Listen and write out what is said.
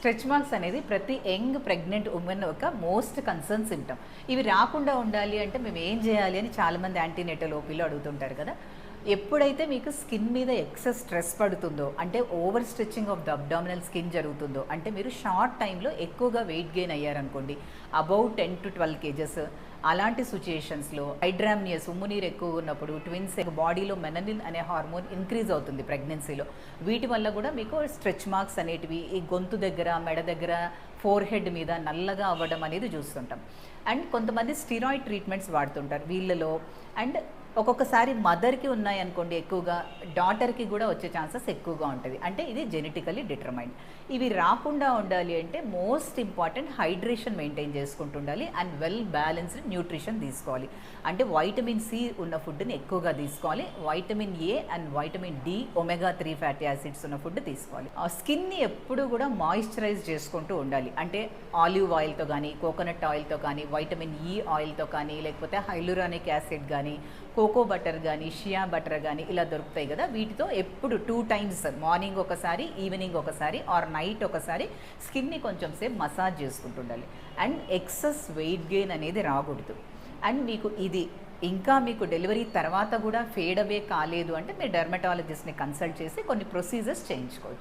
Stretch marks అనేది ప్రతి young pregnant women ఒక మోస్ట్ కన్సర్న్ సిమ్టమ్. ఇవి రాకుండా ఉండాలి అంటే మేము ఏం చేయాలి అని చాలామంది యాంటీనేటల్ ఓపీలో అడుగుతుంటారు కదా. ఎప్పుడైతే మీకు స్కిన్ మీద ఎక్సెస్ స్ట్రెస్ పడుతుందో, అంటే over stretching of the abdominal skin జరుగుతుందో, అంటే మీరు షార్ట్ టైంలో ఎక్కువగా వెయిట్ గెయిన్ అయ్యారనుకోండి, అబౌట్ 10 to 12 కేజెస్, అలాంటి సిచ్యుయేషన్స్లో హైడ్రామ్నియస్ ఉమ్మునీరు ఎక్కువ ఉన్నప్పుడు, ట్విన్స్ బాడీలో మెననిన్ అనే హార్మోన్ ఇంక్రీజ్ అవుతుంది ప్రెగ్నెన్సీలో. వీటి వల్ల కూడా మీకు స్ట్రెచ్ మార్క్స్ అనేటివి ఈ గొంతు దగ్గర, మెడ దగ్గర, ఫోర్ హెడ్ మీద నల్లగా అవ్వడం అనేది చూస్తుంటాం. అండ్ కొంతమంది స్టిరాయిడ్ ట్రీట్మెంట్స్ వాడుతుంటారు వీళ్ళలో. అండ్ ఒక్కొక్కసారి మదర్కి ఉన్నాయనుకోండి ఎక్కువగా, డాటర్కి కూడా వచ్చే ఛాన్సెస్ ఎక్కువగా ఉంటుంది. అంటే ఇది జెనెటికలీ డిటర్మైన్డ్. ఇవి రాకుండా ఉండాలి అంటే మోస్ట్ ఇంపార్టెంట్ హైడ్రేషన్ మెయింటైన్ చేసుకుంటూ ఉండాలి అండ్ వెల్ బ్యాలెన్స్డ్ న్యూట్రిషన్ తీసుకోవాలి. అంటే వైటమిన్ సి ఉన్న ఫుడ్ని ఎక్కువగా తీసుకోవాలి, vitamin A and vitamin D, omega 3 fatty acids ఉన్న ఫుడ్ తీసుకోవాలి. ఆ స్కిన్ని ఎప్పుడు కూడా మాయిశ్చరైజ్ చేసుకుంటూ ఉండాలి. అంటే ఆలివ్ ఆయిల్తో కానీ, కోకోనట్ ఆయిల్తో కానీ, వైటమిన్ ఈ ఆయిల్తో కానీ, లేకపోతే హైలురానిక్ యాసిడ్ కానీ, కోకో బటర్ కానీ, షియా బటర్ కానీ ఇలా దొరుకుతాయి కదా. వీటితో ఎప్పుడు 2 times, మార్నింగ్ ఒకసారి, ఈవినింగ్ ఒకసారి, ఆర్ నైట్ ఒకసారి స్కిన్ని కొంచెం సేపు మసాజ్ చేసుకుంటుండాలి. అండ్ ఎక్సెస్ వెయిట్ గెయిన్ అనేది రాకూడదు. అండ్ మీకు ఇది ఇంకా మీకు డెలివరీ తర్వాత కూడా ఫేడ్ అవే కాలేదు అంటే మీరు డెర్మటాలజిస్ట్ని కన్సల్ట్ చేసి కొన్ని ప్రొసీజర్స్ చేయించుకోవచ్చు.